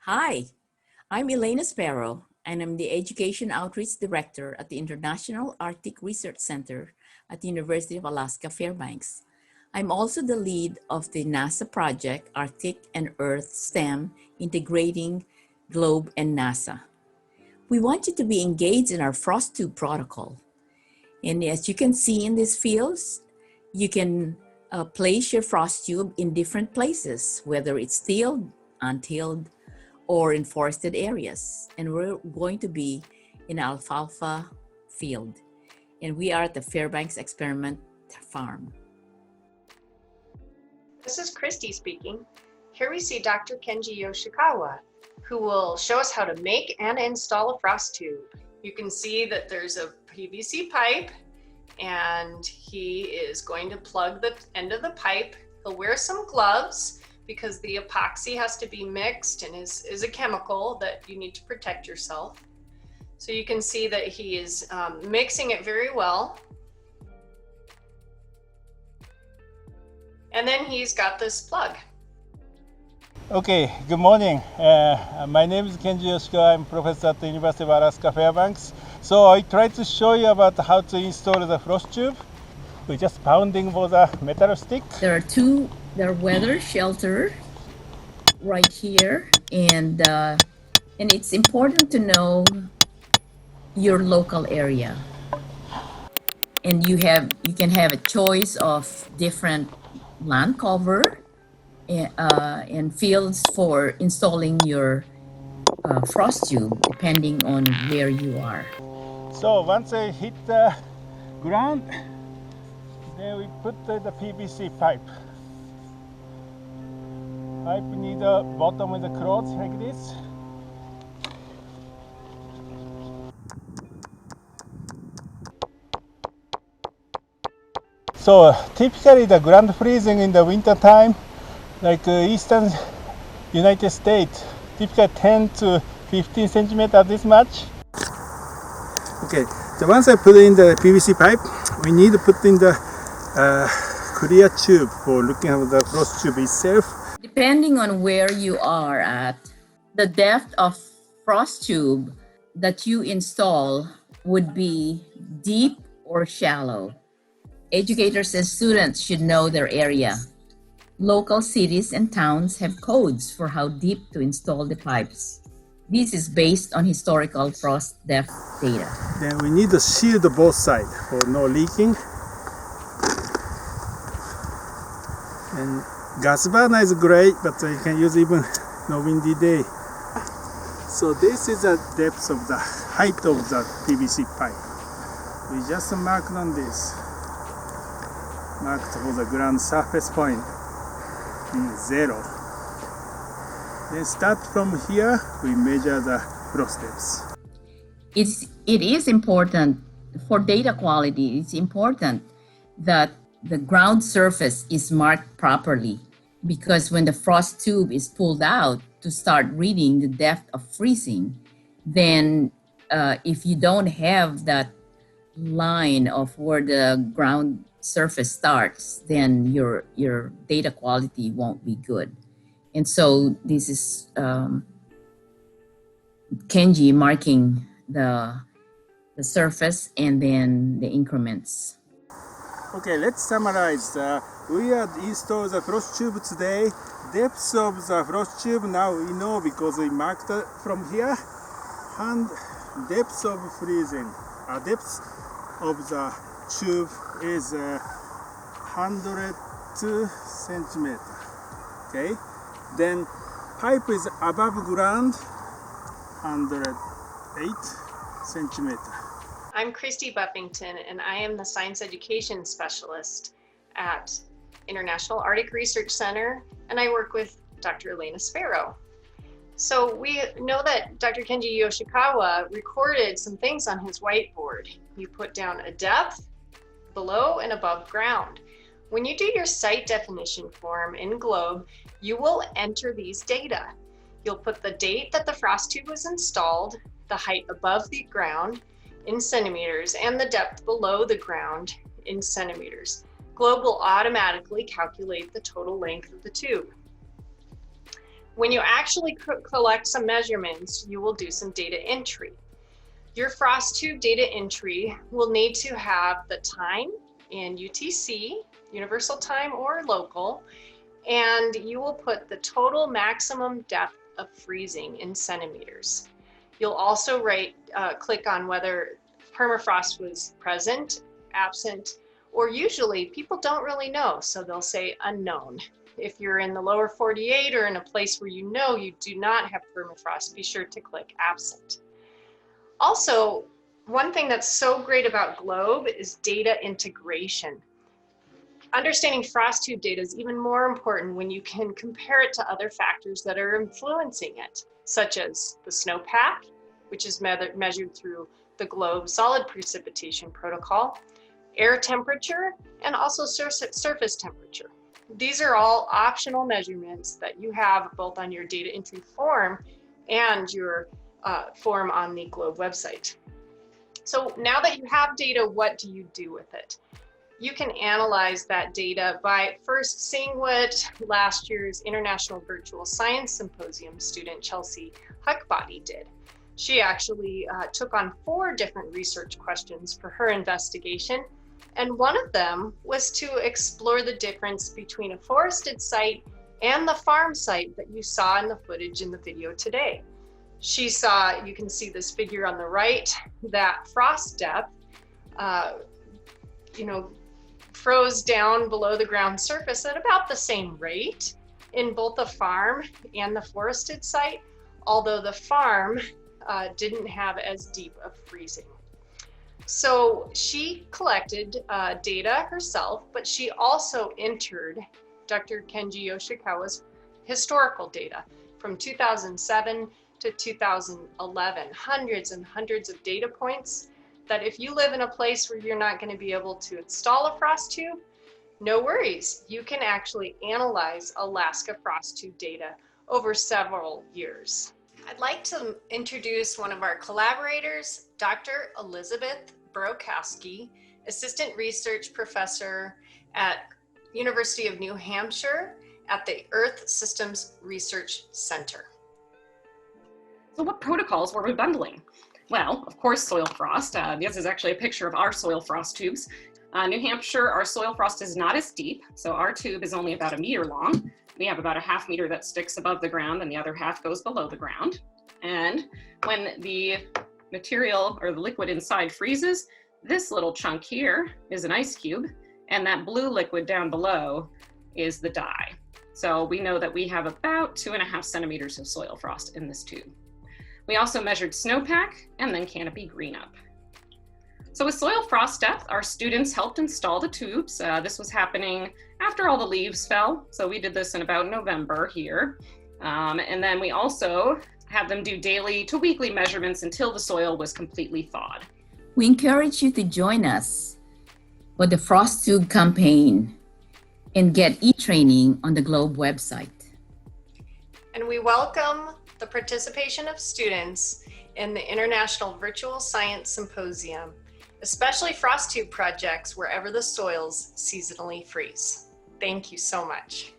Hi, I'm Elena Sparrow, and I'm the Education Outreach Director at the International Arctic Research Center at the University of Alaska Fairbanks. I'm also the lead of the NASA project Arctic and Earth STEM Integrating Globe and NASA. We want you to be engaged in our frost tube protocol. And as you can see in these fields, you can place your frost tube in different places, whether it's tilled, untilled, or in forested areas. And we're going to be in alfalfa field. And we are at the Fairbanks Experiment Farm. This is Christy speaking. Here we see Dr. Kenji Yoshikawa, who will show us how to make and install a frost tube. You can see that there's a PVC pipe and he is going to plug the end of the pipe. He'll wear some gloves because the epoxy has to be mixed and is a chemical that you need to protect yourself. So you can see that he is mixing it very well. And then he's got this plug. Okay, good morning. My name is Kenji Yoshikawa. I'm professor at the University of Alaska Fairbanks. So I tried to show you about how to install the frost tube. We're just pounding for the metal stick. There are weather shelter right here, and it's important to know your local area. And you can have a choice of different land cover and fields for installing your frost tube, depending on where you are. So once I hit the ground, then we put the PVC pipe. Pipe need a bottom with the closed like this. So typically the ground freezing in the winter time, like eastern United States, typically 10 to 15 centimeters, this much. Okay, so once I put in the PVC pipe, we need to put in the clear tube for looking at the frost tube itself. Depending on where you are at, the depth of frost tube that you install would be deep or shallow. Educators and students should know their area. Local cities and towns have codes for how deep to install the pipes. This is based on historical frost depth data. Then we need to shield both sides for no leaking. And gas burner is great, but you can use even no windy day. So this is the depth of the height of the PVC pipe. We just marked on this. Marked for the ground surface point in 0. Then start from here, we measure the frost depths. It is important for data quality. It's important that the ground surface is marked properly, because when the frost tube is pulled out to start reading the depth of freezing, then if you don't have that line of where the ground surface starts, then your data quality won't be good. And so this is Kenji marking the surface and then the increments. Okay, let's summarize. We have installed the frost tube today. Depth of the frost tube now we know because we marked from here. And depth of freezing, depth of the tube is 102 centimeters. Okay, then pipe is above ground, 108 centimeters. I'm Christy Buffington, and I am the Science Education Specialist at International Arctic Research Center, and I work with Dr. Elena Sparrow. So we know that Dr. Kenji Yoshikawa recorded some things on his whiteboard. You put down a depth, below and above ground. When you do your site definition form in Globe, you will enter these data. You'll put the date that the frost tube was installed, the height above the ground in centimeters, and the depth below the ground in centimeters. Globe will automatically calculate the total length of the tube. When you actually collect some measurements, you will do some data entry. Your frost tube data entry will need to have the time in UTC, Universal Time or local, and you will put the total maximum depth of freezing in centimeters. You'll also click on whether permafrost was present, absent, or usually people don't really know, so they'll say unknown. If you're in the lower 48 or in a place where you know you do not have permafrost, be sure to click absent. Also, one thing that's so great about GLOBE is data integration. Understanding frost tube data is even more important when you can compare it to other factors that are influencing it, such as the snowpack, which is measured through the GLOBE solid precipitation protocol, air temperature, and also surface temperature. These are all optional measurements that you have both on your data entry form and your form on the GLOBE website. So now that you have data, what do you do with it? You can analyze that data by first seeing what last year's International Virtual Science Symposium student Chelsea Huckbody did. She actually took on 4 different research questions for her investigation, and one of them was to explore the difference between a forested site and the farm site that you saw in the footage in the video today. She saw, you can see this figure on the right, that frost depth, froze down below the ground surface at about the same rate in both the farm and the forested site, although the farm didn't have as deep of freezing. So she collected data herself, but she also entered Dr. Kenji Yoshikawa's historical data from 2007 to 2011, hundreds and hundreds of data points that if you live in a place where you're not going to be able to install a frost tube, no worries. You can actually analyze Alaska frost tube data over several years. I'd like to introduce one of our collaborators, Dr. Elizabeth Borowkowski, Assistant Research Professor at University of New Hampshire at the Earth Systems Research Center. So what protocols were we bundling? Well, of course, soil frost. This is actually a picture of our soil frost tubes. New Hampshire, our soil frost is not as deep, so our tube is only about 1 meter long. We have about a 1/2 meter that sticks above the ground and the other half goes below the ground. And when the material or the liquid inside freezes, this little chunk here is an ice cube, and that blue liquid down below is the dye. So we know that we have about 2.5 centimeters of soil frost in this tube. We also measured snowpack and then canopy green up. So with soil frost depth, our students helped install the tubes. This was happening after all the leaves fell. So we did this in about November here. And then we also had them do daily to weekly measurements until the soil was completely thawed. We encourage you to join us for the Frost Tube campaign and get e-training on the GLOBE website. And we welcome the participation of students in the International Virtual Science Symposium, especially frost tube projects wherever the soils seasonally freeze. Thank you so much.